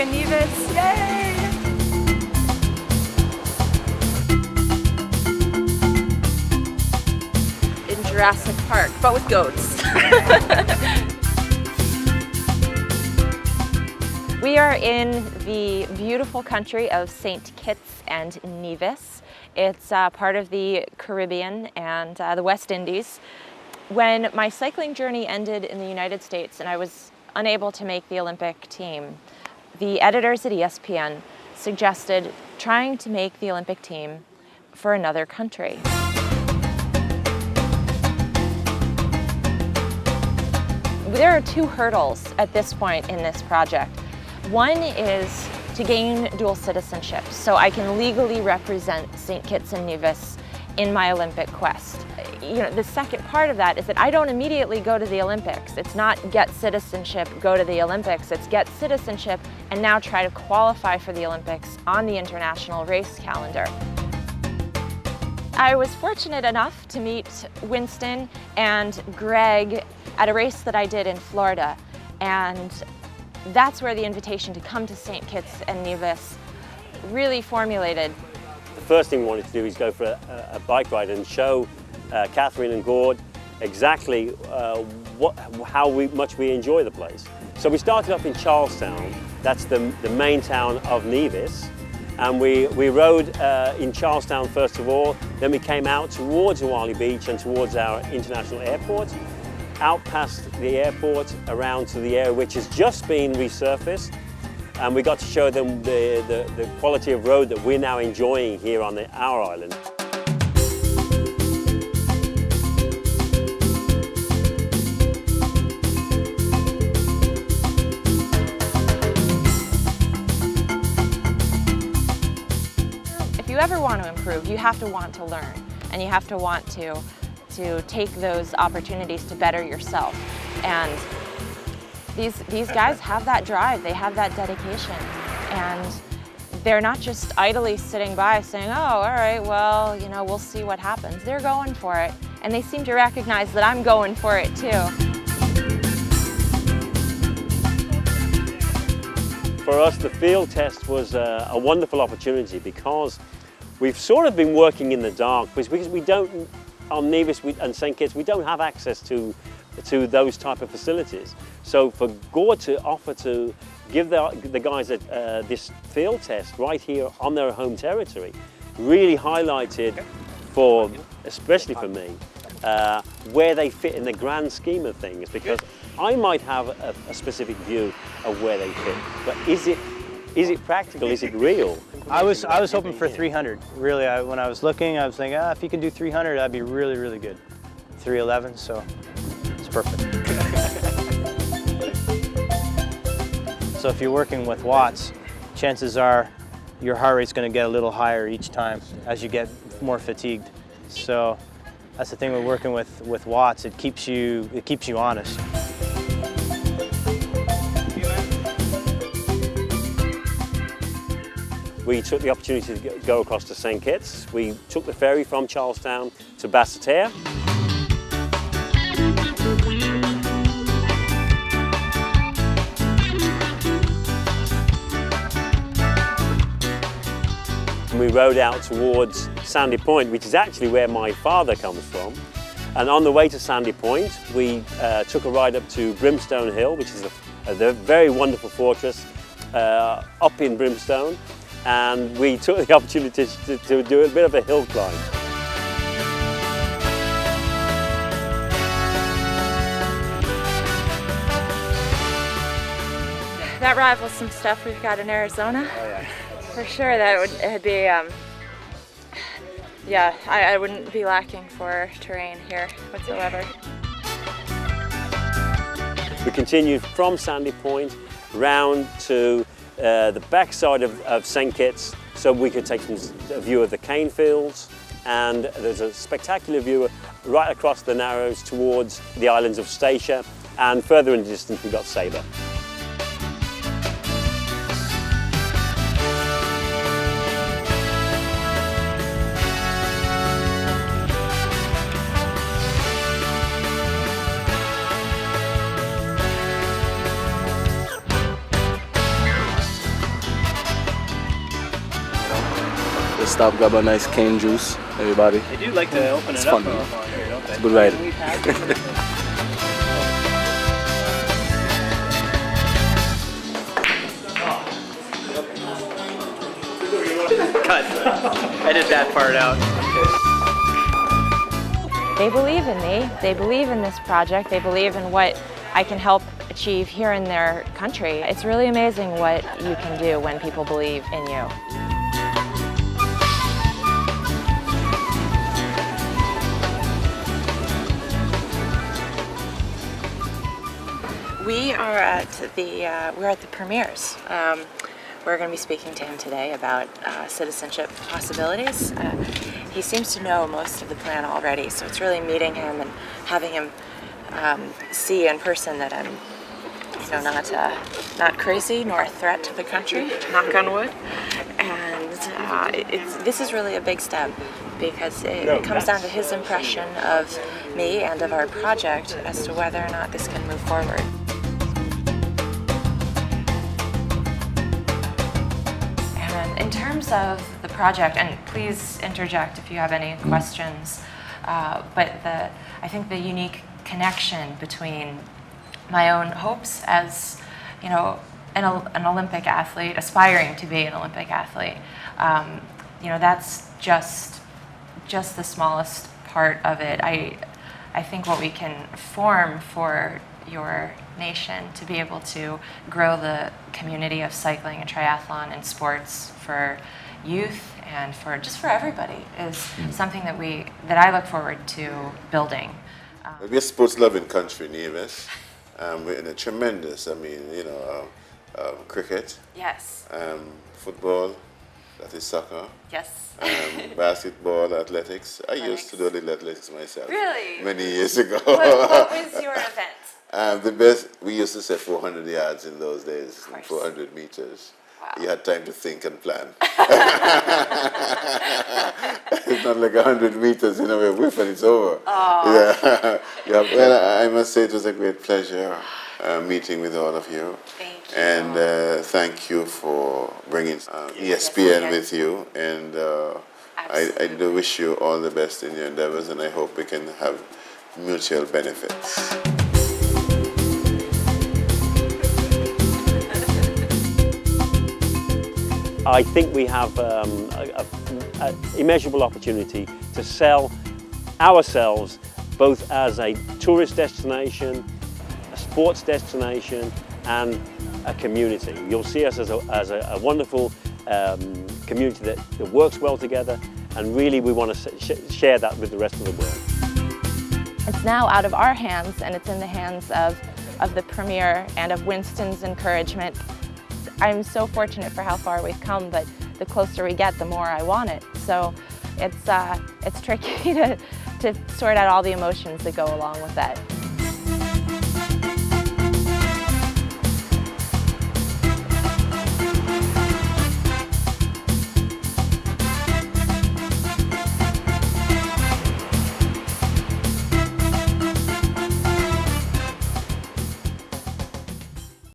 in Nevis. Yay! In Jurassic Park, but with goats. We are in the beautiful country of St. Kitts and Nevis. It's part of the Caribbean and the West Indies. When my cycling journey ended in the United States and I was unable to make the Olympic team, the editors at ESPN suggested trying to make the Olympic team for another country. There are two hurdles at this point in this project. One is to gain dual citizenship, so I can legally represent St. Kitts and Nevis in my Olympic quest. The second part of that is that I don't immediately go to the Olympics. It's not get citizenship, go to the Olympics. It's get citizenship and now try to qualify for the Olympics on the international race calendar. I was fortunate enough to meet Winston and Greg at a race that I did in Florida, and that's where the invitation to come to St. Kitts and Nevis really formulated. The first thing we wanted to do is go for a bike ride and show Kathryn and Gord exactly how much we enjoy the place. So we started up in Charlestown, that's the main town of Nevis, and we rode in Charlestown first of all, then we came out towards Wally Beach and towards our international airport, out past the airport, around to the area which has just been resurfaced, and we got to show them the quality of road that we're now enjoying here on our island. If you ever want to improve, you have to want to learn, and you have to want to take those opportunities to better yourself. And these guys have that drive, they have that dedication, and they're not just idly sitting by saying, oh, all right, well, we'll see what happens. They're going for it, and they seem to recognize that I'm going for it too. For us, the field test was a wonderful opportunity because we've sort of been working in the dark because we don't, on Nevis and St. Kitts, we don't have access to those type of facilities. So for Gord to offer to give the guys this field test right here on their home territory really highlighted, especially for me, where they fit in the grand scheme of things, because I might have a specific view of where they fit, but is it practical? Is it real? I was hoping for 300. Really, when I was looking, I was thinking, if you can do 300, that'd be really, really good. 311, so it's perfect. So if you're working with watts, chances are your heart rate's going to get a little higher each time as you get more fatigued. So that's the thing with working with watts. It keeps you honest. We took the opportunity to go across to St. Kitts. We took the ferry from Charlestown to Basseterre. We rode out towards Sandy Point, which is actually where my father comes from. And on the way to Sandy Point, we took a ride up to Brimstone Hill, which is a very wonderful fortress up in Brimstone. And we took the opportunity to do a bit of a hill climb. That rivals some stuff we've got in Arizona. Oh yeah. For sure, it'd be, yeah, I wouldn't be lacking for terrain here whatsoever. We continued from Sandy Point round to the backside of St. Kitts, so we could take a view of the cane fields, and there's a spectacular view right across the Narrows towards the islands of Statia, and further in the distance we've got Sabre. stop, grab a nice cane juice, everybody. They do like to open It's it up fun, on here, don't they? It's a good ride. Cut. Edit that part out. They believe in me, they believe in this project, they believe in what I can help achieve here in their country. It's really amazing what you can do when people believe in you. We're at the premieres. We're going to be speaking to him today about citizenship possibilities. He seems to know most of the plan already, so it's really meeting him and having him see in person that I'm, not crazy nor a threat to the country, knock on wood. And this is really a big step because it comes down to his impression of me and of our project as to whether or not this can move forward. In terms of the project, and please interject if you have any questions, but I think the unique connection between my own hopes as, an Olympic athlete, aspiring to be an Olympic athlete, that's just the smallest part of it. I think what we can form for your nation to be able to grow the community of cycling and triathlon and sports for youth and for everybody is something that I look forward to building. We're a sports-loving country, Nevis. We're in a tremendous, cricket. Yes. Football, that is soccer. Yes. Basketball, athletics. I used to do a little athletics myself. Really? Many years ago. What was your event? The best, we used to say 400 yards in those days, 400 meters. Wow. You had time to think and plan. It's not like 100 meters, we're whiff and it's over. Oh. Yeah. Well, I must say it was a great pleasure meeting with all of you. Thank you. And thank you for bringing ESPN with you. And I do wish you all the best in your endeavors, and I hope we can have mutual benefits. I think we have an immeasurable opportunity to sell ourselves both as a tourist destination, a sports destination, and a community. You'll see us as a wonderful community that works well together, and really we want to share that with the rest of the world. It's now out of our hands, and it's in the hands of the Premier and of Winston's encouragement. I'm so fortunate for how far we've come, but the closer we get, the more I want it. So it's tricky to sort out all the emotions that go along with that.